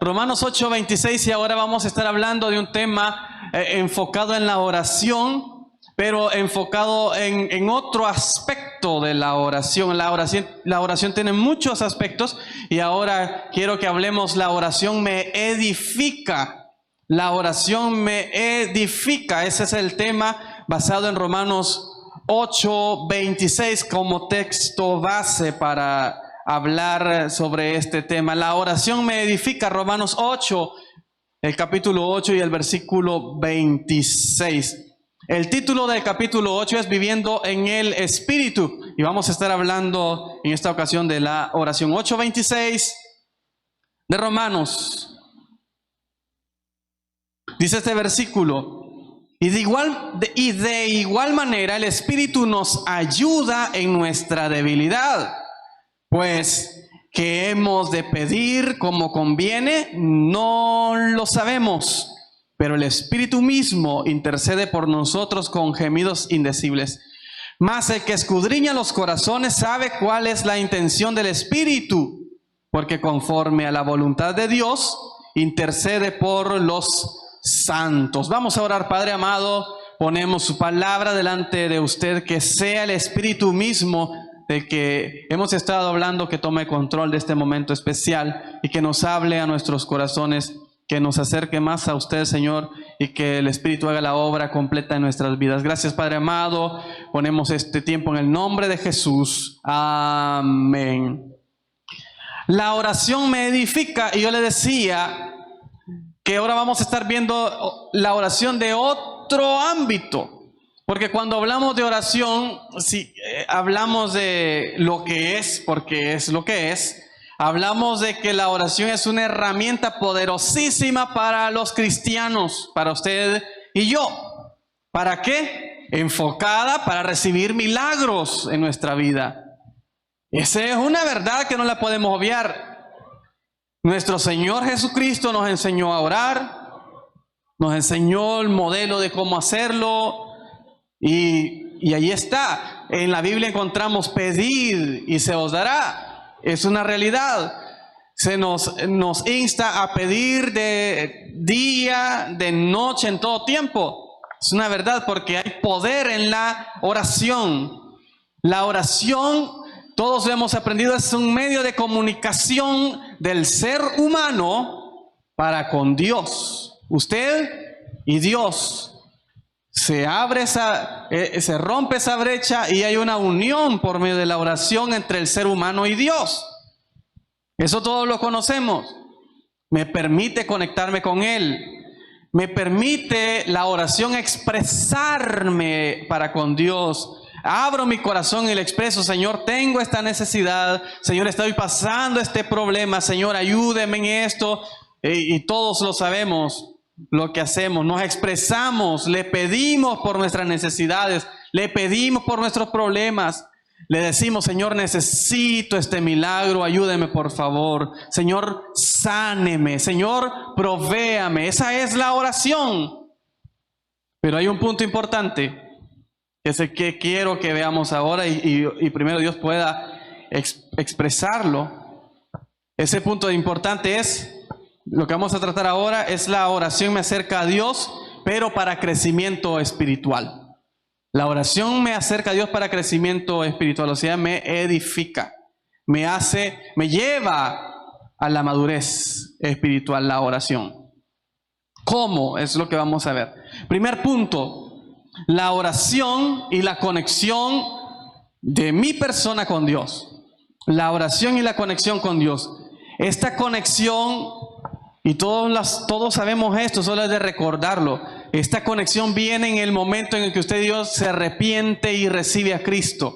Romanos 8:26, y ahora vamos a estar hablando de un tema enfocado en la oración, pero enfocado en otro aspecto de la oración. La oración tiene muchos aspectos, y ahora quiero que hablemos. La oración me edifica. La oración me edifica. Ese es el tema basado en Romanos 8:26 como texto base para hablar sobre este tema. La oración me edifica. Romanos 8, el capítulo 8 y el versículo 26. El título del capítulo 8 es Viviendo en el Espíritu, y vamos a estar hablando en esta ocasión de la oración. 8:26 de Romanos. Dice este versículo: y de igual manera el Espíritu nos ayuda en nuestra debilidad, pues que hemos de pedir como conviene, no lo sabemos, pero el Espíritu mismo intercede por nosotros con gemidos indecibles. Mas el que escudriña los corazones sabe cuál es la intención del Espíritu, porque conforme a la voluntad de Dios intercede por los santos. Vamos a orar. Padre amado, ponemos su palabra delante de usted, que sea el Espíritu mismo del que hemos estado hablando que tome control de este momento especial y que nos hable a nuestros corazones, que nos acerque más a usted, Señor, y que el Espíritu haga la obra completa en nuestras vidas. Gracias, Padre amado. Ponemos este tiempo en el nombre de Jesús. Amén. La oración me edifica, y yo le decía que ahora vamos a estar viendo la oración de otro ámbito. Porque cuando hablamos de oración, si hablamos de lo que es, porque es lo que es. Hablamos de que la oración es una herramienta poderosísima para los cristianos, para usted y yo. ¿Para qué? Enfocada para recibir milagros en nuestra vida. Esa es una verdad que no la podemos obviar. Nuestro Señor Jesucristo nos enseñó a orar, nos enseñó el modelo de cómo hacerlo, y ahí está. En la Biblia encontramos: pedid y se os dará. Es una realidad. Se nos insta a pedir de día, de noche, en todo tiempo. Es una verdad, porque hay poder en la oración. La oración, todos lo hemos aprendido, es un medio de comunicación del ser humano para con Dios. Usted y Dios. Se rompe esa brecha, y hay una unión por medio de la oración entre el ser humano y Dios. Eso todos lo conocemos. Me permite conectarme con Él. Me permite la oración expresarme para con Dios. Abro mi corazón y le expreso: Señor, tengo esta necesidad. Señor, estoy pasando este problema. Señor, ayúdeme en esto. Y todos lo sabemos. Lo que hacemos, nos expresamos, le pedimos por nuestras necesidades, le pedimos por nuestros problemas, le decimos: Señor, necesito este milagro, ayúdeme por favor. Señor, sáneme. Señor, provéame. Esa es la oración. Pero hay un punto importante, que es el que quiero que veamos ahora, y primero Dios pueda expresarlo. Ese punto importante es lo que vamos a tratar ahora. Es la oración me acerca a Dios, pero para crecimiento espiritual. La oración me acerca a Dios para crecimiento espiritual, o sea, me edifica, me lleva a la madurez espiritual la oración. ¿Cómo? Es lo que vamos a ver. Primer punto: la oración y la conexión de mi persona con Dios. La oración y la conexión con Dios. Esta conexión, y todos sabemos esto, solo es de recordarlo. Esta conexión viene en el momento en el que usted y Dios se arrepiente y recibe a Cristo.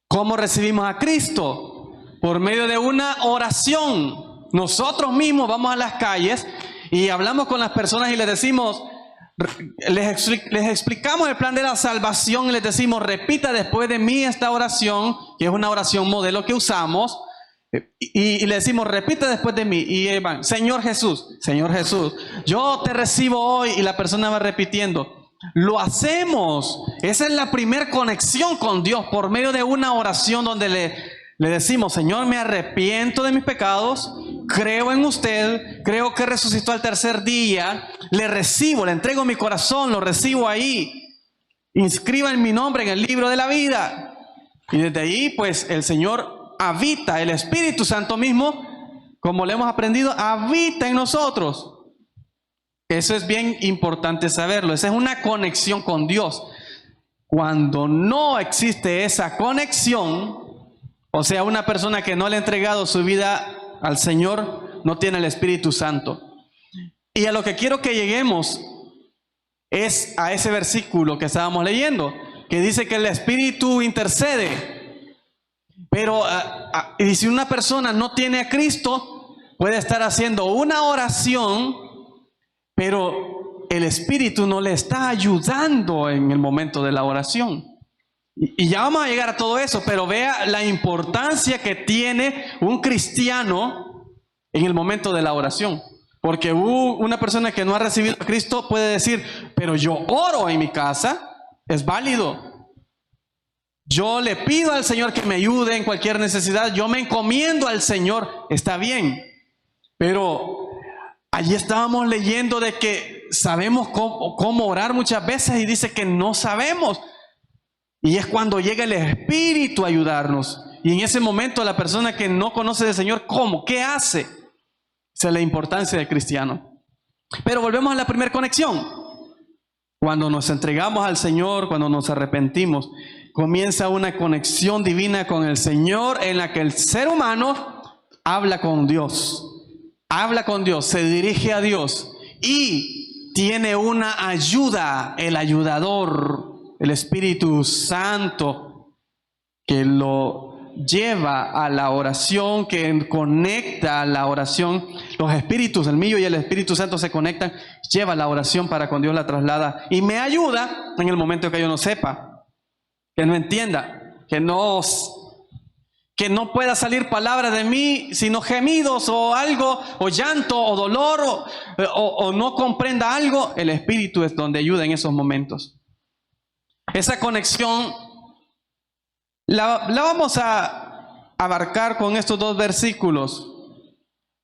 ¿Cómo recibimos a Cristo? Por medio de una oración. Nosotros mismos vamos a las calles y hablamos con las personas y les decimos, les explicamos el plan de la salvación y les decimos: repita después de mí esta oración, que es una oración modelo que usamos. Y le decimos: repite después de mí. Y van: Señor Jesús, yo te recibo hoy. Y la persona va repitiendo. Lo hacemos. Esa es la primera conexión con Dios, por medio de una oración donde le decimos: Señor, me arrepiento de mis pecados, creo en usted, creo que resucitó al tercer día, le recibo, le entrego mi corazón, lo recibo ahí. Inscriban mi nombre en el libro de la vida. Y desde ahí, pues, el Señor habita, el Espíritu Santo mismo, como le hemos aprendido, habita en nosotros. Eso es bien importante saberlo. Esa es una conexión con Dios. Cuando no existe esa conexión, o sea, una persona que no le ha entregado su vida al Señor, no tiene el Espíritu Santo. Y a lo que quiero que lleguemos es a ese versículo que estábamos leyendo, que dice que el Espíritu intercede. Pero y si una persona no tiene a Cristo, puede estar haciendo una oración, pero el Espíritu no le está ayudando en el momento de la oración. Y ya vamos a llegar a todo eso, pero vea la importancia que tiene un cristiano en el momento de la oración. Porque una persona que no ha recibido a Cristo puede decir, pero yo oro en mi casa, es válido. Yo le pido al Señor que me ayude en cualquier necesidad, yo me encomiendo al Señor, está bien. Pero allí estábamos leyendo de que sabemos cómo orar muchas veces y dice que no sabemos. Y es cuando llega el Espíritu a ayudarnos. Y en ese momento la persona que no conoce del Señor, ¿cómo? ¿Qué hace? Esa es la importancia del cristiano. Pero volvemos a la primera conexión. Cuando nos entregamos al Señor, cuando nos arrepentimos, comienza una conexión divina con el Señor en la que el ser humano habla con Dios. Habla con Dios, se dirige a Dios y tiene una ayuda, el ayudador, el Espíritu Santo, que lo lleva a la oración, que conecta a la oración. Los espíritus, el mío y el Espíritu Santo se conectan, lleva la oración para con Dios, la traslada y me ayuda en el momento que yo no sepa, que no entienda, que no pueda salir palabra de mí, sino gemidos o algo, o llanto, o dolor, o no comprenda algo. El Espíritu es donde ayuda en esos momentos. Esa conexión la vamos a abarcar con estos dos versículos.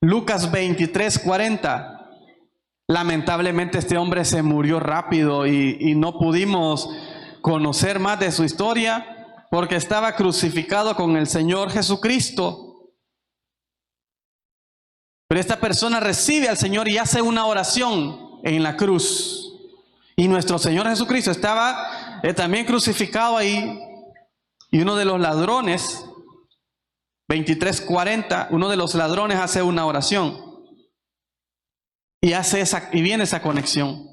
Lucas 23:40. Lamentablemente este hombre se murió rápido y no pudimos conocer más de su historia porque estaba crucificado con el Señor Jesucristo. Pero esta persona recibe al Señor y hace una oración en la cruz. Y nuestro Señor Jesucristo estaba también crucificado ahí. Y uno de los ladrones, 23:40, uno de los ladrones hace una oración. Y viene esa conexión.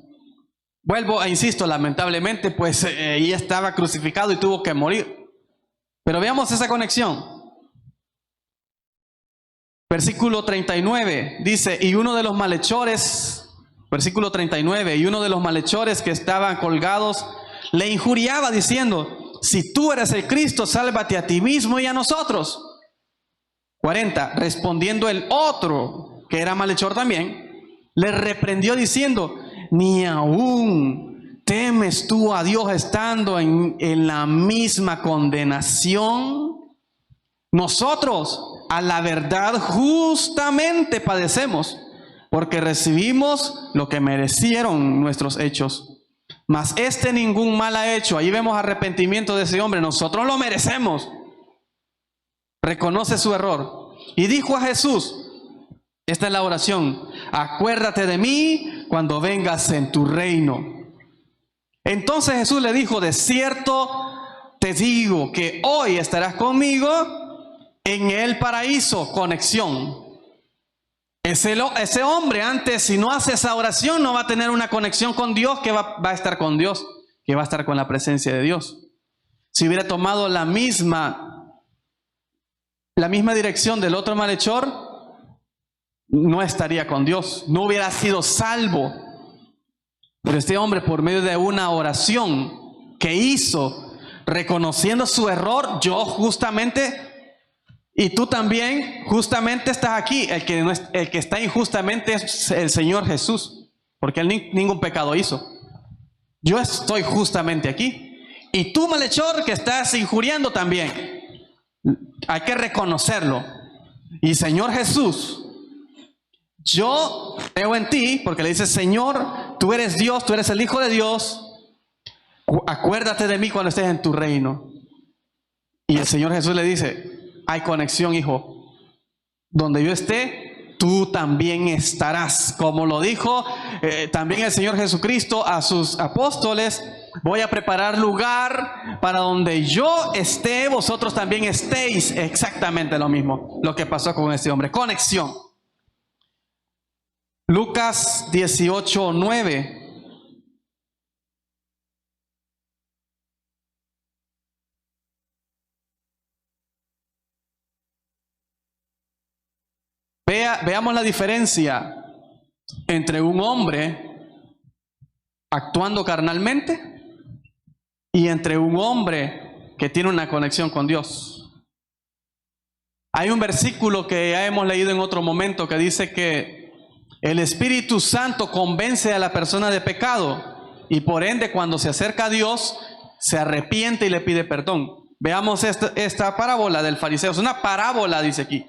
Vuelvo e insisto, lamentablemente, pues ella estaba crucificado y tuvo que morir. Pero veamos esa conexión. Versículo 39 dice, y uno de los malhechores, versículo 39, y uno de los malhechores que estaban colgados le injuriaba diciendo, si tú eres el Cristo, sálvate a ti mismo y a nosotros. 40, respondiendo el otro, que era malhechor también, le reprendió diciendo, ni aún temes tú a Dios estando en la misma condenación. Nosotros a la verdad justamente padecemos, porque recibimos lo que merecieron nuestros hechos. Mas este ningún mal ha hecho. Ahí vemos arrepentimiento de ese hombre. Nosotros lo merecemos. Reconoce su error. Y dijo a Jesús, esta es la oración, acuérdate de mí cuando vengas en tu reino. Entonces Jesús le dijo, de cierto te digo que hoy estarás conmigo en el paraíso. Conexión. Ese hombre antes, si no hace esa oración, no va a tener una conexión con Dios, que va a estar con Dios, que va a estar con la presencia de Dios. Si hubiera tomado la misma dirección del otro malhechor, no estaría con Dios, no hubiera sido salvo. Pero este hombre, por medio de una oración que hizo, reconociendo su error, yo justamente... Y tú también justamente estás aquí. El que está injustamente es el Señor Jesús, porque Él ningún pecado hizo. Yo estoy justamente aquí. Y tú, malhechor, que estás injuriando también. Hay que reconocerlo. Y Señor Jesús yo creo en ti, porque le dice, Señor, tú eres Dios, tú eres el Hijo de Dios, acuérdate de mí cuando estés en tu reino. Y el Señor Jesús le dice, hay conexión, hijo. Donde yo esté, tú también estarás. Como lo dijo también el Señor Jesucristo a sus apóstoles, voy a preparar lugar para donde yo esté, vosotros también estéis. Exactamente lo mismo, lo que pasó con este hombre. Conexión. Lucas 18:9. Veamos la diferencia entre un hombre actuando carnalmente y entre un hombre que tiene una conexión con Dios. Hay un versículo que ya hemos leído en otro momento que dice que el Espíritu Santo convence a la persona de pecado y por ende cuando se acerca a Dios se arrepiente y le pide perdón. Veamos esta parábola del fariseo. Es una parábola, dice aquí.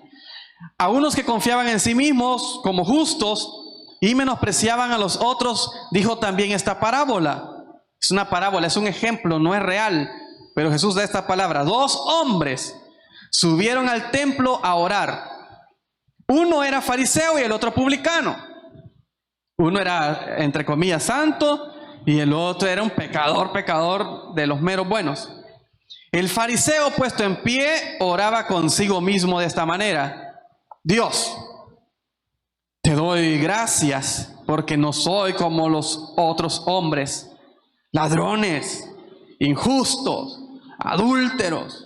A unos que confiaban en sí mismos como justos y menospreciaban a los otros, dijo también esta parábola. Es una parábola, es un ejemplo, no es real, pero Jesús da esta palabra. 2 hombres subieron al templo a orar. Uno era fariseo y el otro publicano. Uno era, entre comillas, santo y el otro era un pecador de los meros buenos. El fariseo, puesto en pie, oraba consigo mismo de esta manera: Dios, te doy gracias porque no soy como los otros hombres, ladrones, injustos, adúlteros,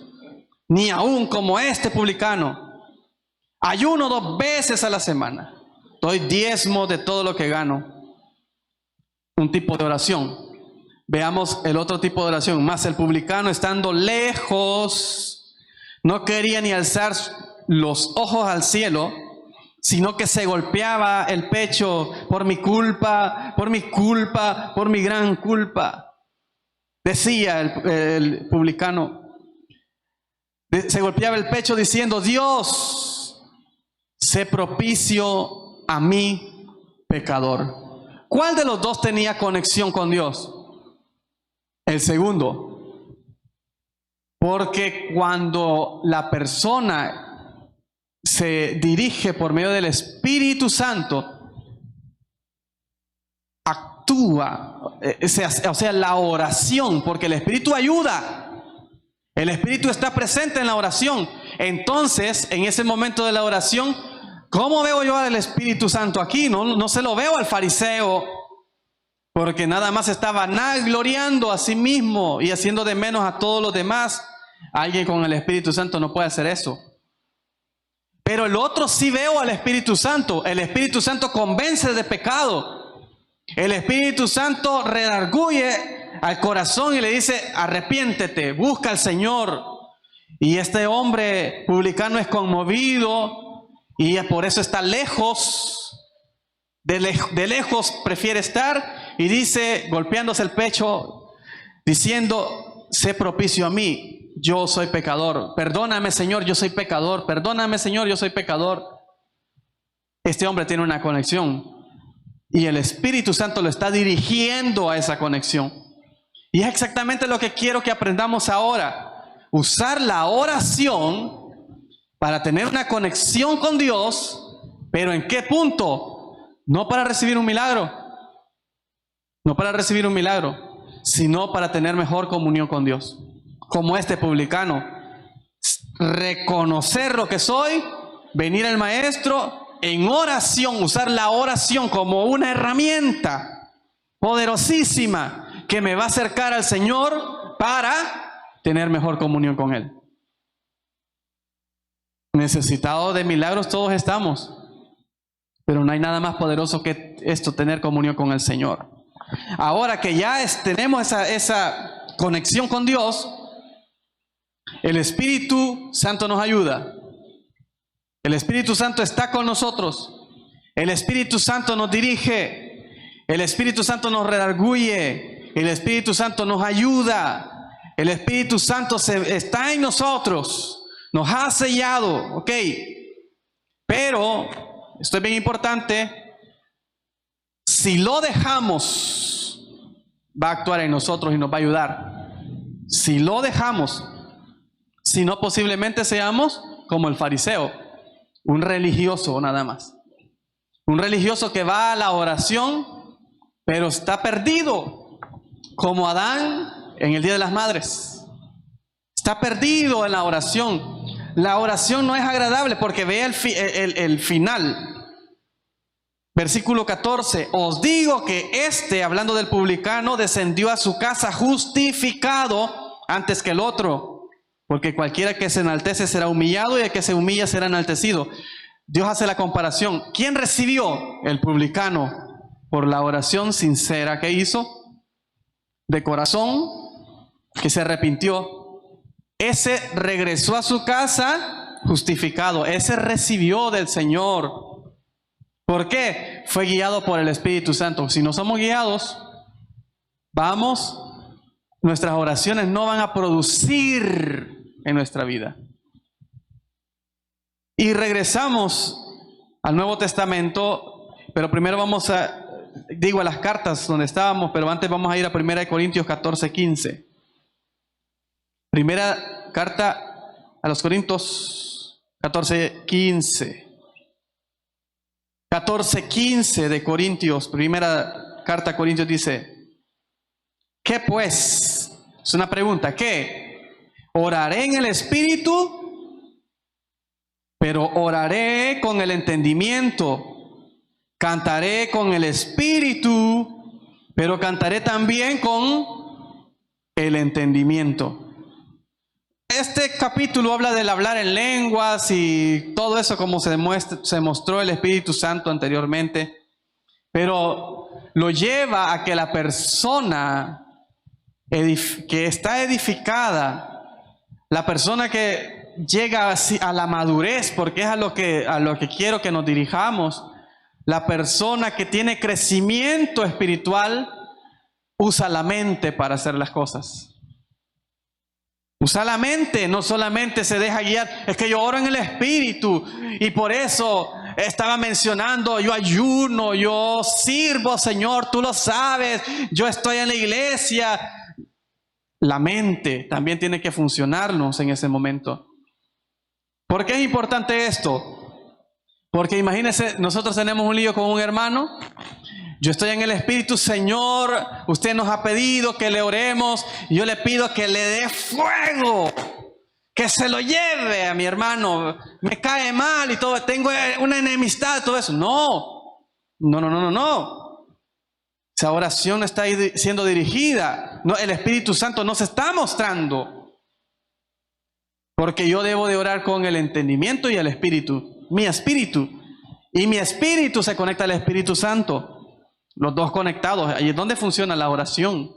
ni aún como este publicano. Ayuno 2 veces a la semana, doy diezmo de todo lo que gano. Un tipo de oración. Veamos el otro tipo de oración. Mas el publicano, estando lejos, no quería ni alzar los ojos al cielo, sino que se golpeaba el pecho: por mi culpa, por mi culpa, por mi gran culpa. Decía el publicano, se golpeaba el pecho diciendo: Dios, sé propicio a mí, pecador. ¿Cuál de los dos tenía conexión con Dios? El segundo. Porque cuando la persona se dirige por medio del Espíritu Santo, actúa, o sea, la oración, porque el Espíritu ayuda, el Espíritu está presente en la oración. Entonces, en ese momento de la oración, ¿cómo veo yo al Espíritu Santo aquí? No se lo veo al fariseo, porque nada más está vanagloriando a sí mismo y haciendo de menos a todos los demás. Alguien con el Espíritu Santo no puede hacer eso. Pero el otro sí veo al Espíritu Santo. El Espíritu Santo convence de pecado. El Espíritu Santo redarguye al corazón y le dice: arrepiéntete, busca al Señor. Y este hombre publicano es conmovido y por eso está lejos. De lejos prefiere estar y dice, golpeándose el pecho, diciendo: sé propicio a mí, yo soy pecador. Perdóname, Señor, yo soy pecador. Perdóname, Señor, yo soy pecador. Este hombre tiene una conexión y el Espíritu Santo lo está dirigiendo a esa conexión. Y es exactamente lo que quiero que aprendamos ahora: usar la oración para tener una conexión con Dios. ¿Pero en qué punto? No para recibir un milagro, no para recibir un milagro, sino para tener mejor comunión con Dios. Como este publicano, reconocer lo que soy, venir al maestro en oración, usar la oración como una herramienta poderosísima que me va a acercar al Señor para tener mejor comunión con Él. Necesitados de milagros todos estamos, pero no hay nada más poderoso que esto, tener comunión con el Señor. Ahora que ya tenemos esa conexión con Dios, el Espíritu Santo nos ayuda. El Espíritu Santo está con nosotros. El Espíritu Santo nos dirige. El Espíritu Santo nos redarguye. El Espíritu Santo nos ayuda. El Espíritu Santo está en nosotros. Nos ha sellado, ok. Pero esto es bien importante, si lo dejamos, va a actuar en nosotros y nos va a ayudar. Si lo dejamos, si no, posiblemente seamos como el fariseo, un religioso nada más. Un religioso que va a la oración, pero está perdido, como Adán en el Día de las Madres. Está perdido en la oración. La oración no es agradable porque ve el final. Versículo 14, os digo que hablando del publicano, descendió a su casa justificado antes que el otro, porque cualquiera que se enaltece será humillado y el que se humilla será enaltecido. Dios hace la comparación. ¿Quién recibió? El publicano, por la oración sincera que hizo, de corazón, que se arrepintió. Ese regresó a su casa justificado, ese recibió del Señor. ¿Por qué? Fue guiado por el Espíritu Santo. Si no somos guiados, nuestras oraciones no van a producir en nuestra vida. Y regresamos al Nuevo Testamento, pero primero vamos a las cartas donde estábamos, pero antes vamos a ir a 1 Corintios 14:15. Primera carta a los Corintios 14:15. 14:15 de Corintios, primera carta a Corintios dice, ¿qué pues? Es una pregunta, ¿qué? Oraré en el Espíritu, pero oraré con el entendimiento. Cantaré con el Espíritu, pero cantaré también con el entendimiento. Este capítulo habla del hablar en lenguas y todo eso como se mostró el Espíritu Santo anteriormente, pero lo lleva a que la persona que está edificada, la persona que llega a la madurez, porque es a lo que quiero que nos dirijamos, la persona que tiene crecimiento espiritual usa la mente para hacer las cosas. Usa la mente, no solamente se deja guiar. Es que yo oro en el Espíritu y por eso estaba mencionando, yo ayuno, yo sirvo, Señor, tú lo sabes, yo estoy en la iglesia. La mente también tiene que funcionarnos en ese momento. ¿Por qué es importante esto? Porque imagínense, nosotros tenemos un lío con un hermano. Yo estoy en el Espíritu, Señor, usted nos ha pedido que le oremos, y yo le pido que le dé fuego, que se lo lleve a mi hermano, me cae mal y todo, tengo una enemistad, todo eso. No. Esa oración no está siendo dirigida, no, el Espíritu Santo no se está mostrando, porque yo debo de orar con el entendimiento y el Espíritu, mi espíritu, y mi espíritu se conecta al Espíritu Santo. Los dos conectados, ahí es donde funciona la oración.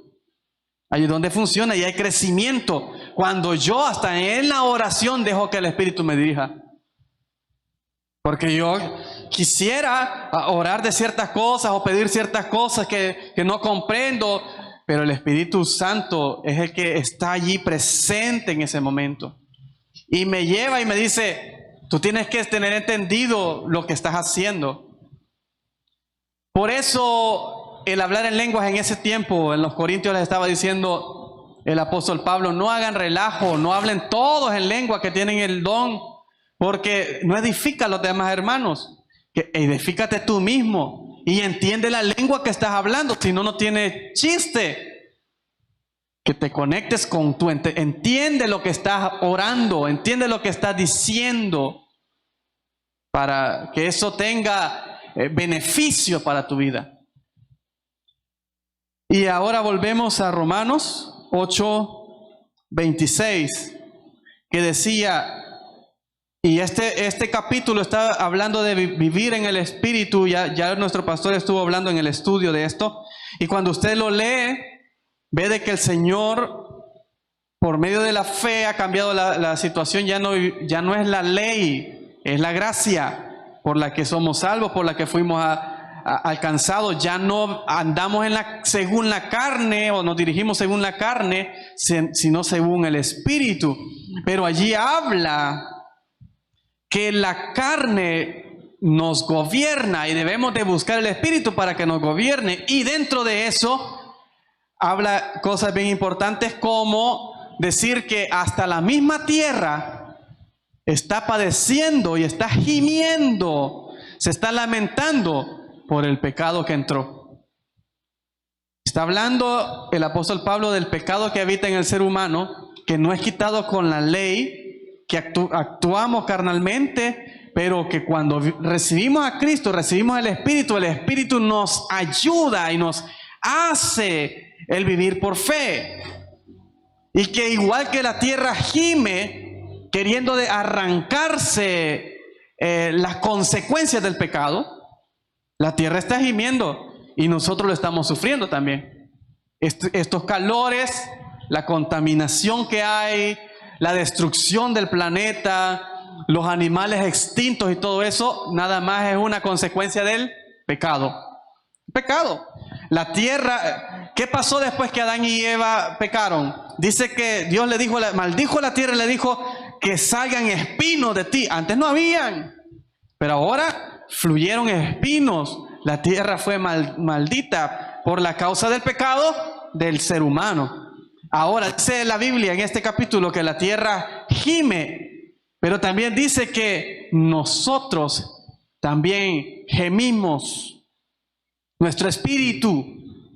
Ahí es donde funciona y hay crecimiento. Cuando yo hasta en la oración dejo que el Espíritu me dirija. Porque yo quisiera orar de ciertas cosas o pedir ciertas cosas que no comprendo, pero el Espíritu Santo es el que está allí presente en ese momento. Y me lleva y me dice, tú tienes que tener entendido lo que estás haciendo. Por eso el hablar en lenguas en ese tiempo, en los Corintios les estaba diciendo el apóstol Pablo, no hagan relajo, no hablen todos en lengua que tienen el don, porque no edifica a los demás hermanos, que edifícate tú mismo y entiende la lengua que estás hablando, si no, no tiene chiste. Que te conectes con tu entiende lo que estás orando, entiende lo que estás diciendo, para que eso tenga beneficio para tu vida. Y ahora volvemos a Romanos 8:26, que decía, y este capítulo está hablando de vivir en el Espíritu. Ya nuestro pastor estuvo hablando en el estudio de esto, y cuando usted lo lee, ve de que el Señor, por medio de la fe, ha cambiado la situación. Ya no es la ley, es la gracia por la que somos salvos, por la que fuimos alcanzados. Ya no andamos según la carne, o nos dirigimos según la carne, sino según el Espíritu. Pero allí habla que la carne nos gobierna y debemos de buscar el Espíritu para que nos gobierne. Y dentro de eso habla cosas bien importantes como decir que hasta la misma tierra está padeciendo y está gimiendo, se está lamentando por el pecado que entró. Está hablando el apóstol Pablo del pecado que habita en el ser humano, que no es quitado con la ley, que actuamos carnalmente, pero que cuando recibimos a Cristo, recibimos el Espíritu nos ayuda y nos hace el vivir por fe. Y que igual que la tierra gime, queriendo de arrancarse las consecuencias del pecado, la tierra está gimiendo y nosotros lo estamos sufriendo también. Estos calores, la contaminación que hay, la destrucción del planeta, los animales extintos y todo eso, nada más es una consecuencia del pecado. Pecado. La tierra, ¿qué pasó después que Adán y Eva pecaron? Dice que Dios le dijo, maldijo la tierra y le dijo que salgan espinos de ti. Antes no habían, pero ahora fluyeron espinos. La tierra fue maldita por la causa del pecado del ser humano. Ahora dice la Biblia en este capítulo que la tierra gime, pero también dice que nosotros también gemimos. Nuestro espíritu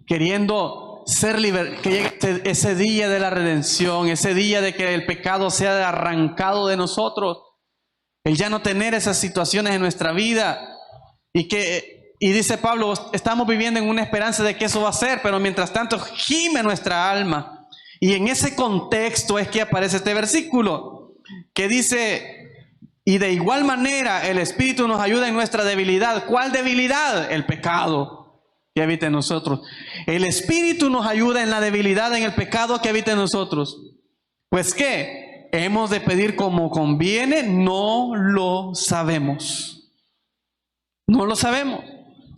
queriendo ser libre, que llegue ese día de la redención, ese día de que el pecado sea arrancado de nosotros, el ya no tener esas situaciones en nuestra vida. Y dice Pablo, estamos viviendo en una esperanza de que eso va a ser, pero mientras tanto gime nuestra alma. Y en ese contexto es que aparece este versículo que dice: y de igual manera el Espíritu nos ayuda en nuestra debilidad. ¿Cuál debilidad? El pecado que habita en nosotros. El Espíritu nos ayuda en la debilidad, en el pecado que habita en nosotros. Pues ¿qué? ¿Hemos de pedir como conviene? No lo sabemos. No lo sabemos.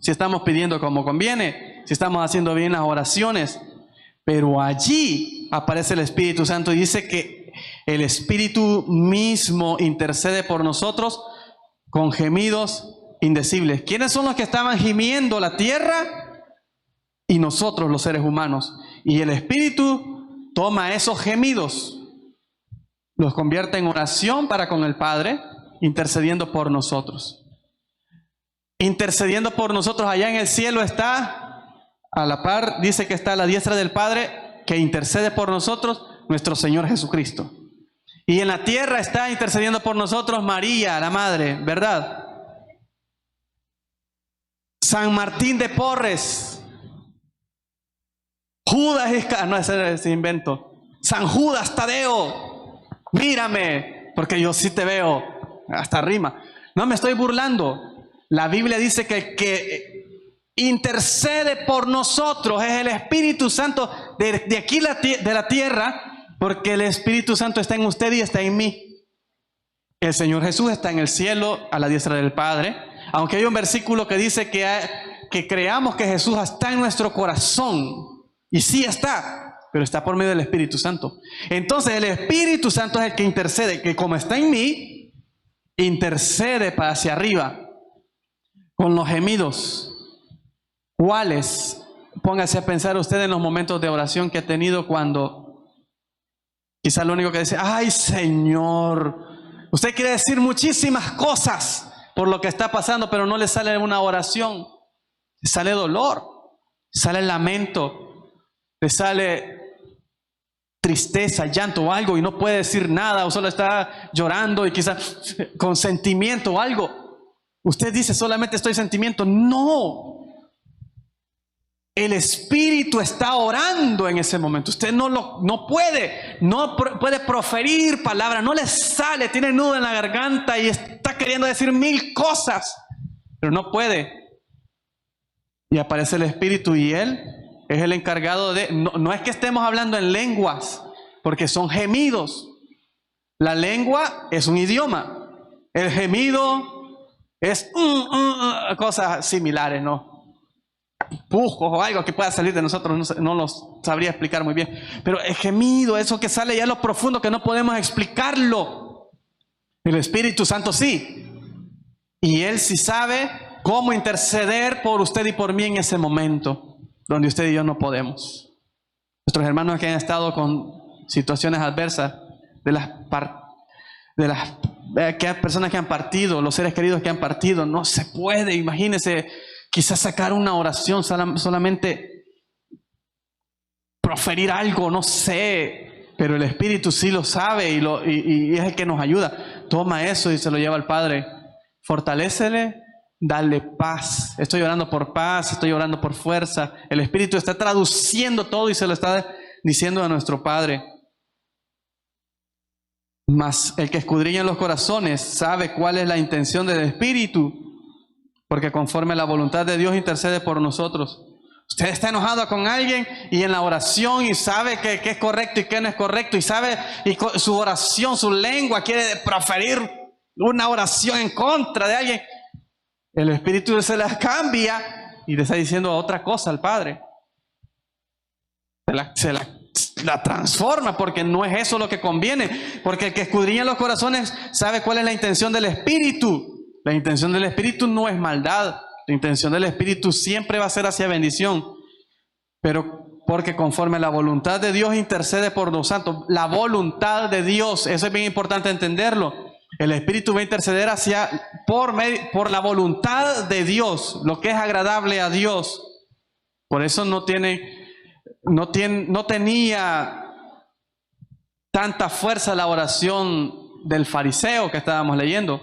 Si estamos pidiendo como conviene, si estamos haciendo bien las oraciones. Pero allí aparece el Espíritu Santo y dice que el Espíritu mismo intercede por nosotros con gemidos indecibles. ¿Quiénes son los que estaban gimiendo? La tierra y nosotros, los seres humanos. Y el Espíritu toma esos gemidos, los convierte en oración para con el Padre, intercediendo por nosotros. Intercediendo por nosotros allá en el cielo está, a la par, dice que está a la diestra del Padre, que intercede por nosotros, nuestro Señor Jesucristo. Y en la tierra está intercediendo por nosotros María, la Madre, ¿verdad? San Martín de Porres, Judas Iscariote, no, ese invento. San Judas Tadeo, mírame, porque yo sí te veo, hasta rima. No me estoy burlando. La Biblia dice que el que intercede por nosotros es el Espíritu Santo de aquí de la tierra, porque el Espíritu Santo está en usted y está en mí. El Señor Jesús está en el cielo a la diestra del Padre, aunque hay un versículo que dice que creamos que Jesús está en nuestro corazón, y sí está, pero está por medio del Espíritu Santo. Entonces el Espíritu Santo es el que intercede, que como está en mí, intercede para hacia arriba con los gemidos. ¿Cuáles? Póngase a pensar usted en los momentos de oración que ha tenido cuando quizá lo único que dice: ay Señor, usted quiere decir muchísimas cosas por lo que está pasando, pero no le sale una oración. Le sale dolor, le sale lamento, le sale tristeza, llanto o algo, y no puede decir nada, o solo está llorando y quizás con sentimiento o algo. Usted dice solamente estoy sentimiento. No. El Espíritu está orando en ese momento. Usted no puede proferir palabras, no le sale, tiene nudo en la garganta y está queriendo decir 1000 cosas, pero no puede. Y aparece el Espíritu y Él es el encargado de... No es que estemos hablando en lenguas, porque son gemidos. La lengua es un idioma. El gemido es cosas similares, ¿no? Pujos o algo que pueda salir de nosotros, no los sabría explicar muy bien. Pero el gemido, eso que sale ya a lo profundo, que no podemos explicarlo. El Espíritu Santo sí. Y Él sí sabe cómo interceder por usted y por mí en ese momento donde usted y yo no podemos. Nuestros hermanos que han estado con situaciones adversas, de las personas que han partido, los seres queridos que han partido, no se puede, imagínese, quizás sacar una oración, solamente proferir algo, no sé, pero el Espíritu sí lo sabe y es el que nos ayuda. Toma eso y se lo lleva al Padre. Fortalécele, dale paz. Estoy orando por paz, estoy orando por fuerza. El Espíritu está traduciendo todo y se lo está diciendo a nuestro Padre. Mas el que escudriña los corazones sabe cuál es la intención del Espíritu, porque conforme a la voluntad de Dios intercede por nosotros. Usted está enojado con alguien y en la oración y sabe que es correcto y que no es correcto, y sabe, y su oración, su lengua quiere proferir una oración en contra de alguien. El Espíritu se la cambia y le está diciendo otra cosa al Padre. Se la transforma, porque no es eso lo que conviene. Porque el que escudriña los corazones sabe cuál es la intención del Espíritu. La intención del Espíritu no es maldad. La intención del Espíritu siempre va a ser hacia bendición. Pero porque conforme a la voluntad de Dios intercede por los santos. La voluntad de Dios, eso es bien importante entenderlo. El Espíritu va a interceder por la voluntad de Dios, lo que es agradable a Dios. Por eso no tenía tanta fuerza la oración del fariseo que estábamos leyendo,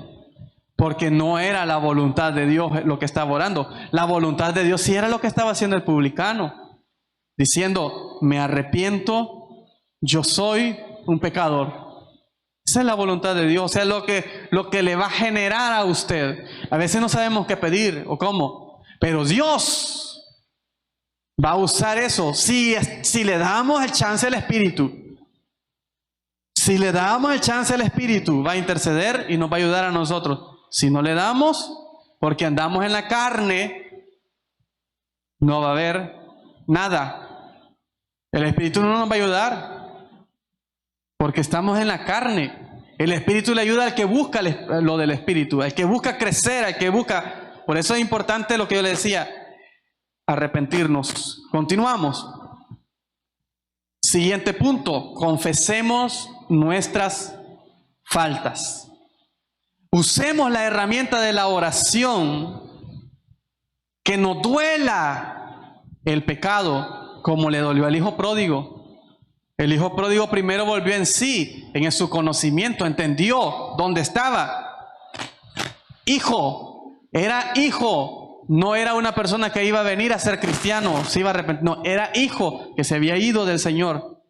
porque no era la voluntad de Dios lo que estaba orando. La voluntad de Dios sí era lo que estaba haciendo el publicano, diciendo: me arrepiento, yo soy un pecador. Esa es la voluntad de Dios, o sea, lo que le va a generar a usted. A veces no sabemos qué pedir o cómo, pero Dios va a usar eso si le damos el chance al Espíritu. Si le damos el chance al Espíritu, va a interceder y nos va a ayudar a nosotros. Si no le damos, porque andamos en la carne, no va a haber nada. El Espíritu no nos va a ayudar, porque estamos en la carne. El Espíritu le ayuda al que busca lo del Espíritu, al que busca crecer, al que busca. Por eso es importante lo que yo le decía, arrepentirnos. Continuamos. Siguiente punto, confesemos nuestras faltas. Usemos la herramienta de la oración, que nos duela el pecado, como le dolió al hijo pródigo. El hijo pródigo primero volvió en sí, en su conocimiento, entendió dónde estaba. Hijo, era hijo, no era una persona que iba a venir a ser cristiano, se iba a arrepentir, no, era hijo que se había ido del Señor.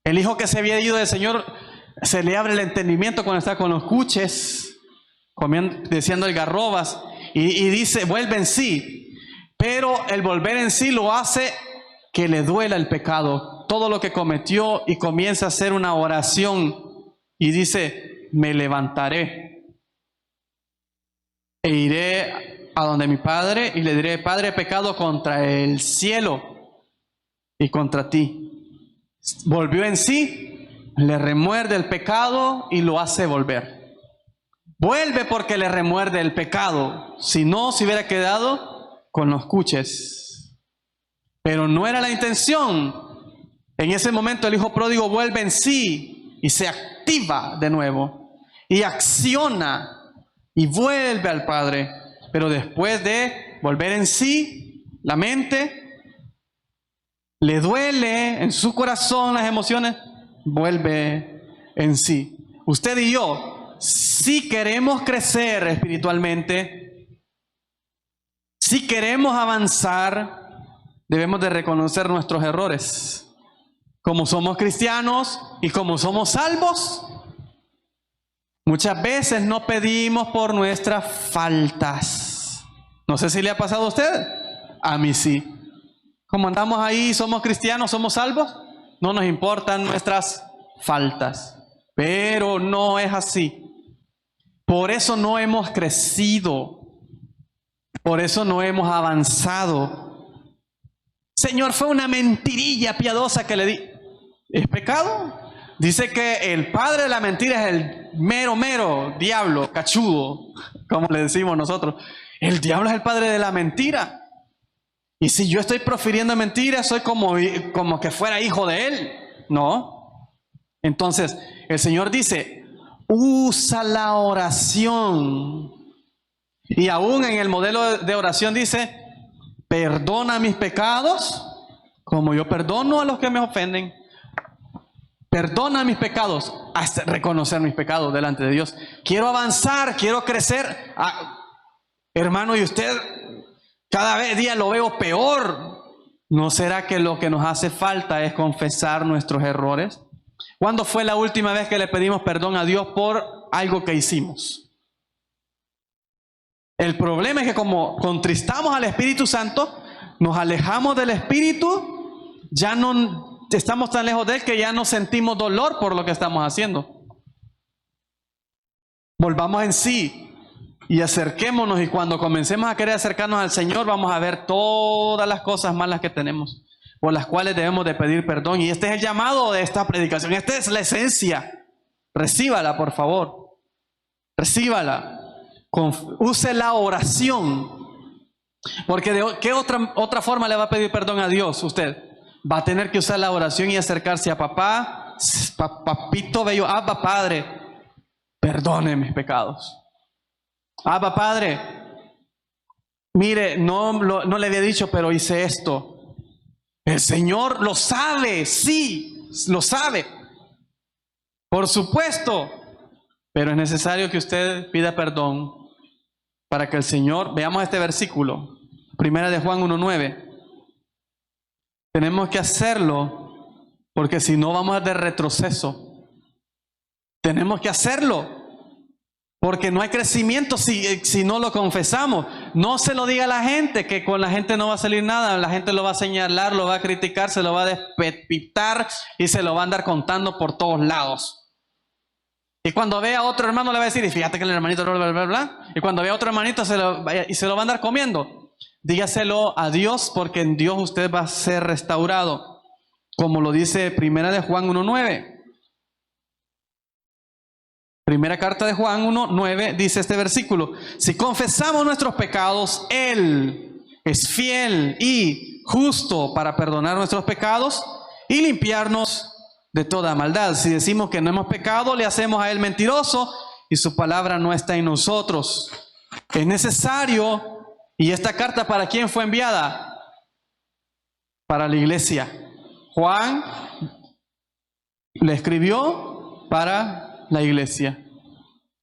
El hijo que se había ido del Señor, se le abre el entendimiento cuando está con los cuches, deseando algarrobas, y dice, vuelve en sí. Pero el volver en sí lo hace que le duela el pecado, todo lo que cometió, y comienza a hacer una oración y dice: me levantaré e iré a donde mi padre y le diré: Padre, he pecado contra el cielo y contra ti. Volvió en sí, le remuerde el pecado y lo hace volver. Vuelve porque le remuerde el pecado, si no se hubiera quedado con los cuches. Pero no era la intención. En ese momento el hijo pródigo vuelve en sí y se activa de nuevo y acciona y vuelve al Padre. Pero después de volver en sí, la mente le duele en su corazón, las emociones, vuelve en sí. Usted y yo, si queremos crecer espiritualmente, si queremos avanzar, debemos de reconocer nuestros errores. Como somos cristianos y como somos salvos, muchas veces no pedimos por nuestras faltas. No sé si le ha pasado a usted. A mí sí. Como andamos ahí, somos cristianos, somos salvos, no nos importan nuestras faltas. Pero no es así. Por eso no hemos crecido. Por eso no hemos avanzado. Señor, fue una mentirilla piadosa que le di. ¿Es pecado? Dice que el padre de la mentira es el mero diablo, cachudo. como le decimos nosotros. El diablo es el padre de la mentira. Y si yo estoy profiriendo mentiras, soy como que fuera hijo de él. No. Entonces, el Señor dice, usa la oración. Y aún en el modelo de oración dice, perdona mis pecados, como yo perdono a los que me ofenden. Perdona mis pecados, hasta reconocer mis pecados delante de Dios. Quiero avanzar, quiero crecer. Hermano, y usted cada día lo veo peor. ¿No será que lo que nos hace falta es confesar nuestros errores? ¿Cuándo fue la última vez que le pedimos perdón a Dios por algo que hicimos? El problema es que como contristamos al Espíritu Santo, nos alejamos del Espíritu, ya no estamos tan lejos de Él que ya no sentimos dolor por lo que estamos haciendo. Volvamos en sí y acerquémonos, y cuando comencemos a querer acercarnos al Señor, vamos a ver todas las cosas malas que tenemos, por las cuales debemos de pedir perdón. Y este es el llamado de esta predicación, esta es la esencia. Recíbala, por favor. Recíbala. Use la oración. Porque ¿de qué otra forma le va a pedir perdón a Dios usted? Va a tener que usar la oración y acercarse a papá, papito bello, Abba Padre, perdone mis pecados. Abba Padre, mire, no le había dicho, pero hice esto. El Señor lo sabe, sí, lo sabe. Por supuesto. Pero es necesario que usted pida perdón para que el Señor, veamos este versículo, 1 de Juan 1:9. Tenemos que hacerlo, porque si no vamos de retroceso. Tenemos que hacerlo, porque no hay crecimiento si no lo confesamos. No se lo diga a la gente, que con la gente no va a salir nada. La gente lo va a señalar, lo va a criticar, se lo va a despepitar y se lo va a andar contando por todos lados. Y cuando vea a otro hermano le va a decir, y fíjate que el hermanito bla, bla, bla, bla. Y cuando vea a otro hermanito se lo va a andar comiendo. Dígaselo a Dios, porque en Dios usted va a ser restaurado, como lo dice 1 de Juan 1:9. Primera carta de Juan 1:9 dice este versículo: si confesamos nuestros pecados, Él es fiel y justo para perdonar nuestros pecados y limpiarnos de toda maldad. Si decimos que no hemos pecado, le hacemos a Él mentiroso y su palabra no está en nosotros. Es necesario. ¿Y esta carta para quién fue enviada? Para la iglesia. Juan le escribió para la iglesia.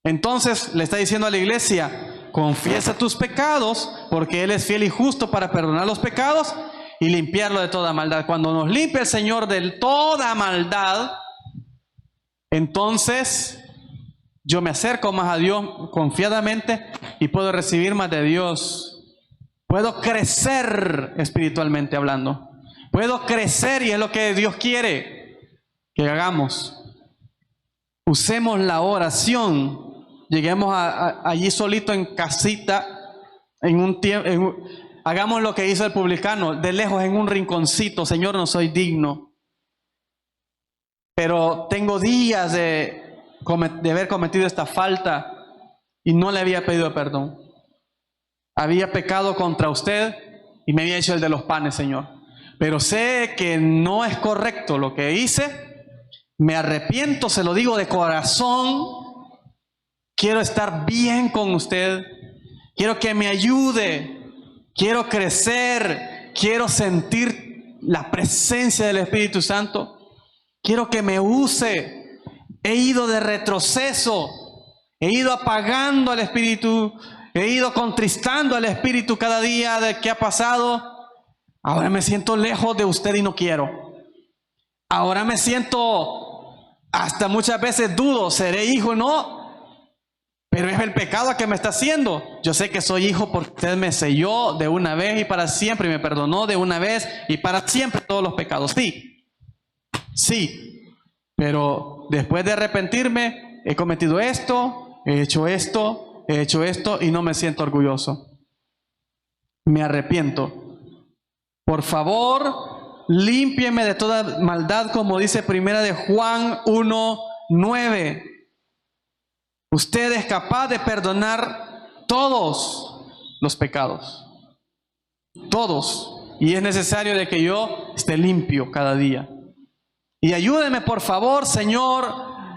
Entonces le está diciendo a la iglesia: confiesa tus pecados, porque Él es fiel y justo para perdonar los pecados y limpiarlo de toda maldad. Cuando nos limpia el Señor de toda maldad, entonces yo me acerco más a Dios confiadamente y puedo recibir más de Dios. Puedo crecer espiritualmente hablando. Puedo crecer, y es lo que Dios quiere que hagamos. Usemos la oración. Lleguemos allí solito en casita, en un tiempo. Hagamos lo que hizo el publicano, de lejos en un rinconcito. Señor, no soy digno, pero tengo días de haber cometido esta falta y no le había pedido perdón. Había pecado contra usted y me había hecho el de los panes, Señor. Pero sé que no es correcto lo que hice. Me arrepiento, se lo digo de corazón. Quiero estar bien con usted. Quiero que me ayude. Quiero crecer. Quiero sentir la presencia del Espíritu Santo. Quiero que me use. He ido de retroceso. He ido apagando al Espíritu. He ido contristando al Espíritu cada día de que ha pasado. Ahora me siento lejos de usted y no quiero. Ahora me siento, hasta muchas veces dudo, ¿seré hijo o no? Pero es el pecado que me está haciendo. Yo sé que soy hijo porque usted me selló de una vez y para siempre, y me perdonó de una vez y para siempre todos los pecados. Sí, pero después de arrepentirme, he cometido esto, he hecho esto y no me siento orgulloso. Me arrepiento. Por favor, límpieme de toda maldad, como dice 1 de Juan 1:9. Usted es capaz de perdonar todos los pecados. Todos. Y es necesario de que yo esté limpio cada día. Y ayúdeme, por favor, Señor,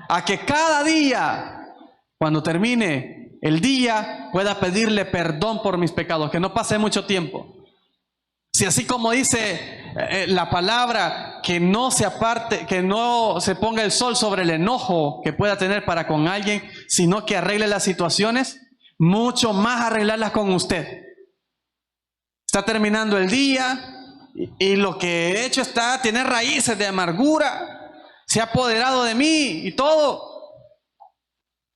a que cada día, cuando termine el día, pueda pedirle perdón por mis pecados, que no pase mucho tiempo. Si así como dice la palabra, que no se aparte, que no se ponga el sol sobre el enojo que pueda tener para con alguien, sino que arregle las situaciones, mucho más arreglarlas con usted. Está terminando el día y lo que he hecho tiene raíces de amargura, se ha apoderado de mí y todo.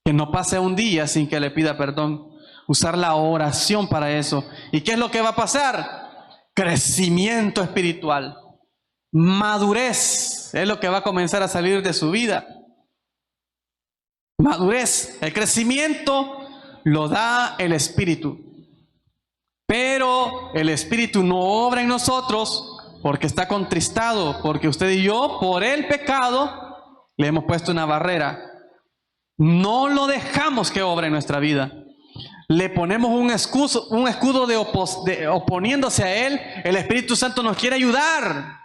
Que no pase un día sin que le pida perdón. Usar la oración para eso. ¿Y qué es lo que va a pasar? Crecimiento espiritual, madurez es lo que va a comenzar a salir de su vida. Madurez, el crecimiento lo da el Espíritu, pero el Espíritu no obra en nosotros porque está contristado, porque usted y yo por el pecado le hemos puesto una barrera. No lo dejamos que obre en nuestra vida. Le ponemos un escudo de oponiéndose a Él. El Espíritu Santo nos quiere ayudar.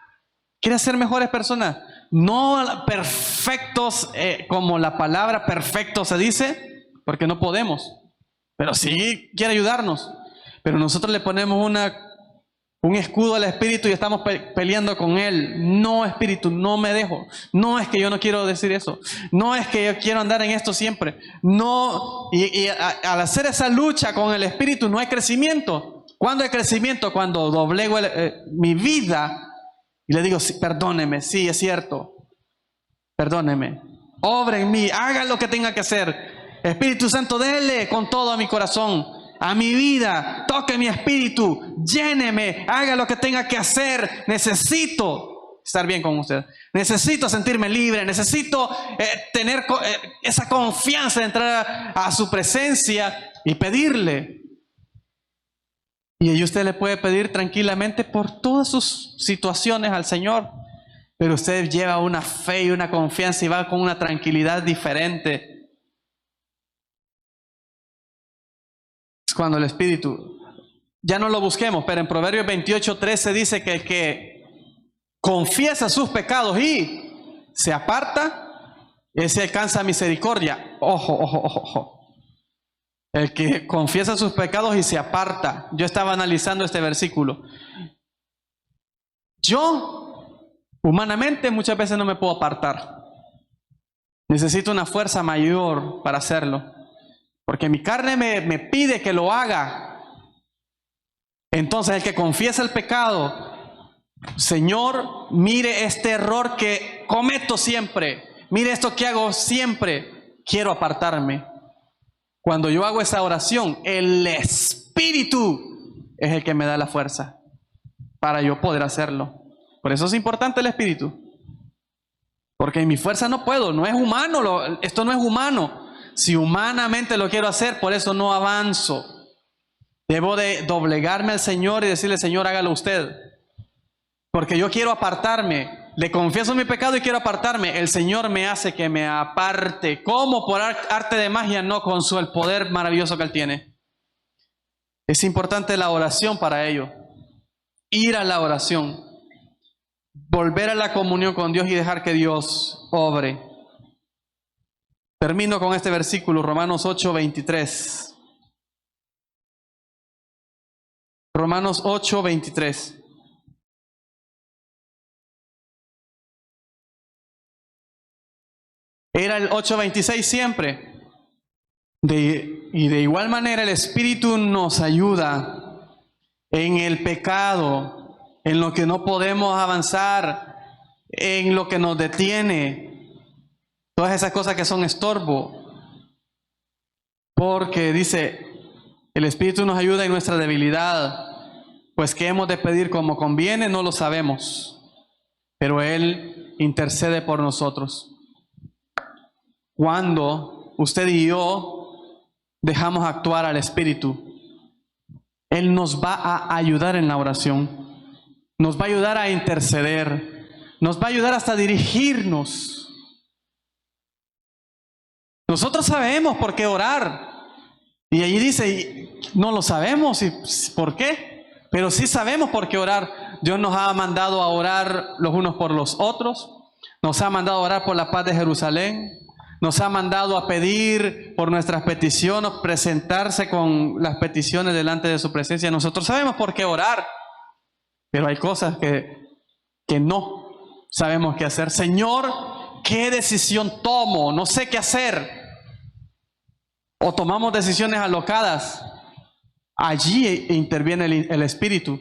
Quiere ser mejores personas. No perfectos, como la palabra perfecto se dice, porque no podemos. Pero sí quiere ayudarnos. Pero nosotros le ponemos un escudo al Espíritu y estamos peleando con Él. No, Espíritu, no me dejo. No es que yo no quiero decir eso. No es que yo quiero andar en esto siempre. No, al hacer esa lucha con el Espíritu no hay crecimiento. ¿Cuándo hay crecimiento? Cuando doblego mi vida y le digo, sí, perdóneme, sí, es cierto. Perdóneme. Obra en mí, haga lo que tenga que hacer. Espíritu Santo, dele con todo a mi corazón, a mi vida, toque mi espíritu, lléneme, haga lo que tenga que hacer. Necesito estar bien con usted. Necesito sentirme libre. Necesito tener esa confianza de entrar a su presencia y pedirle. Y ahí usted le puede pedir tranquilamente por todas sus situaciones al Señor. Pero usted lleva una fe y una confianza y va con una tranquilidad diferente. Cuando el Espíritu, ya no lo busquemos, pero en Proverbios 28:13 dice que el que confiesa sus pecados y se aparta, ese alcanza misericordia. Ojo, ojo, ojo, ojo. El que confiesa sus pecados y se aparta. Yo estaba analizando este versículo. Yo, humanamente, muchas veces no me puedo apartar. Necesito una fuerza mayor para hacerlo. Porque mi carne me pide que lo haga. Entonces el que confiesa el pecado, Señor, mire este error que cometo siempre. Mire esto que hago siempre. Quiero apartarme. Cuando yo hago esa oración, el Espíritu es el que me da la fuerza para yo poder hacerlo. Por eso es importante el Espíritu. Porque en mi fuerza no puedo, no es humano, esto no es humano. Si humanamente lo quiero hacer, por eso no avanzo. Debo de doblegarme al Señor y decirle, Señor, hágalo usted. Porque yo quiero apartarme. Le confieso mi pecado y quiero apartarme. El Señor me hace que me aparte. ¿Cómo? Por arte de magia, no, con el poder maravilloso que Él tiene. Es importante la oración para ello. Ir a la oración. Volver a la comunión con Dios y dejar que Dios obre. Termino con este versículo, Romanos 8:23. Romanos 8:23. Era el 8:26 siempre. Y de igual manera el Espíritu nos ayuda en el pecado, en lo que no podemos avanzar, en lo que nos detiene. Todas esas cosas que son estorbo. Porque dice, el Espíritu nos ayuda en nuestra debilidad. Pues qué hemos de pedir como conviene, no lo sabemos. Pero Él intercede por nosotros. Cuando usted y yo dejamos actuar al Espíritu, Él nos va a ayudar en la oración. Nos va a ayudar a interceder. Nos va a ayudar hasta a dirigirnos. Nosotros sabemos por qué orar. Y allí dice, no lo sabemos y por qué, pero sí sabemos por qué orar. Dios nos ha mandado a orar los unos por los otros, nos ha mandado a orar por la paz de Jerusalén, nos ha mandado a pedir por nuestras peticiones, presentarse con las peticiones delante de su presencia. Nosotros sabemos por qué orar, pero hay cosas que no sabemos qué hacer. Señor, ¿qué decisión tomo? No sé qué hacer. O tomamos decisiones alocadas. Allí interviene el Espíritu.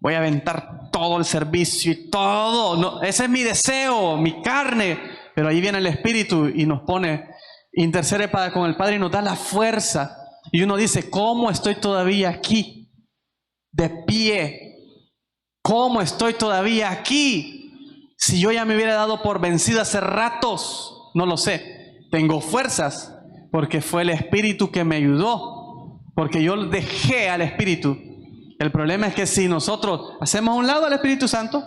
Voy a aventar todo el servicio y todo. No, ese es mi deseo, mi carne. Pero ahí viene el Espíritu y nos pone, intercede con el Padre y nos da la fuerza. Y uno dice, ¿cómo estoy todavía aquí? De pie. ¿Cómo estoy todavía aquí? Si yo ya me hubiera dado por vencido hace ratos, no lo sé. Tengo fuerzas porque fue el Espíritu que me ayudó, porque yo dejé al Espíritu. El problema es que si nosotros hacemos a un lado al Espíritu Santo,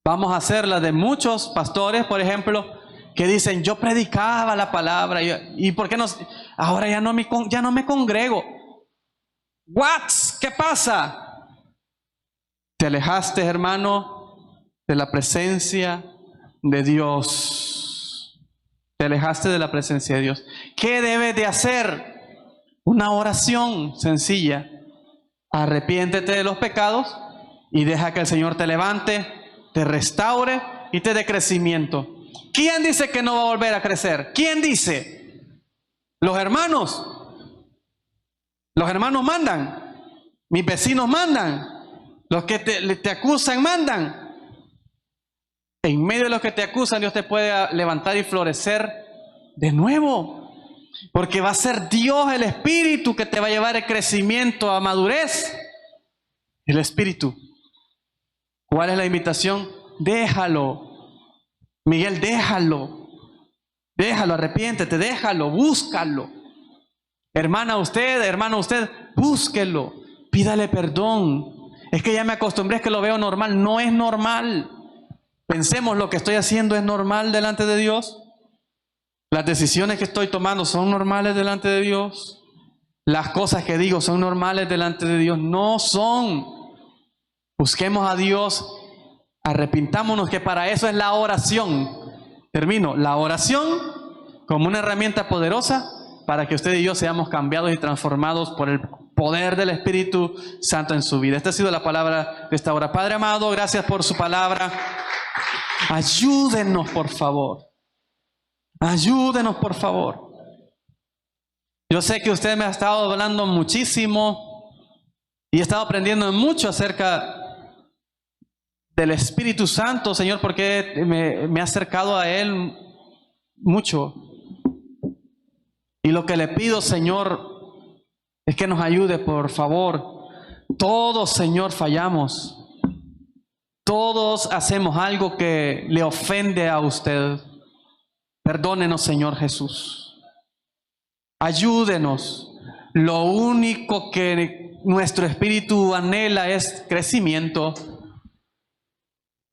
vamos a hacer la de muchos pastores, por ejemplo, que dicen, yo predicaba la palabra, ¿y por qué no? Ahora ya no me congrego. ¿What? ¿Qué pasa? Te alejaste, hermano, de la presencia de Dios. Te alejaste de la presencia de Dios. ¿Qué debes de hacer? Una oración sencilla. Arrepiéntete de los pecados y deja que el Señor te levante, te restaure y te dé crecimiento. ¿Quién dice que no va a volver a crecer? ¿Quién dice? Los hermanos. Los hermanos mandan. Mis vecinos mandan. Los que te acusan mandan. En medio de los que te acusan, Dios te puede levantar y florecer de nuevo. Porque va a ser Dios el Espíritu que te va a llevar el crecimiento a madurez. El Espíritu. ¿Cuál es la invitación? Déjalo. Miguel, déjalo. Déjalo, arrepiéntete, déjalo, búscalo. Hermano, usted, búsquelo. Pídale perdón. Es que ya me acostumbré, es que lo veo normal. No es normal. Pensemos, lo que estoy haciendo es normal delante de Dios. Las decisiones que estoy tomando son normales delante de Dios. Las cosas que digo son normales delante de Dios. No son. Busquemos a Dios. Arrepintámonos, que para eso es la oración. Termino. La oración como una herramienta poderosa para que usted y yo seamos cambiados y transformados por el poder del Espíritu Santo en su vida. Esta ha sido la palabra de esta hora. Padre amado, gracias por su palabra. Ayúdenos, por favor. Ayúdenos, por favor. Yo sé que usted me ha estado hablando muchísimo y he estado aprendiendo mucho acerca del Espíritu Santo, Señor, porque me he acercado a Él mucho. Y lo que le pido, Señor, es que nos ayude, por favor. Todos, Señor, fallamos. Todos hacemos algo que le ofende a usted. Perdónenos, Señor Jesús. Ayúdenos. Lo único que nuestro espíritu anhela es crecimiento.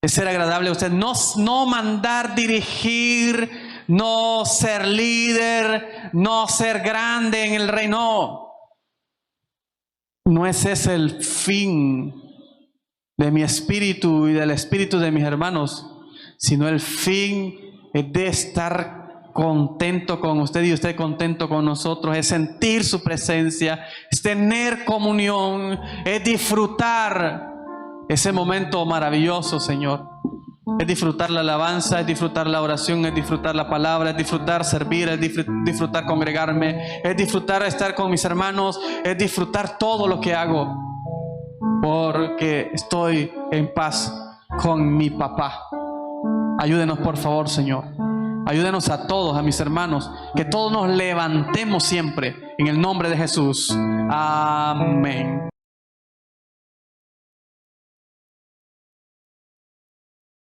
Es ser agradable a usted. No mandar, dirigir, no ser líder, no ser grande en el reino. No es ese el fin de mi espíritu y del espíritu de mis hermanos, sino el fin es de estar contento con usted y usted contento con nosotros, es sentir su presencia, es tener comunión, es disfrutar ese momento maravilloso, Señor. Es disfrutar la alabanza, es disfrutar la oración, es disfrutar la palabra, es disfrutar servir, es disfrutar congregarme, es disfrutar estar con mis hermanos, es disfrutar todo lo que hago, porque estoy en paz con mi papá. Ayúdenos, por favor, Señor. Ayúdenos a todos, a mis hermanos, que todos nos levantemos siempre en el nombre de Jesús. Amén.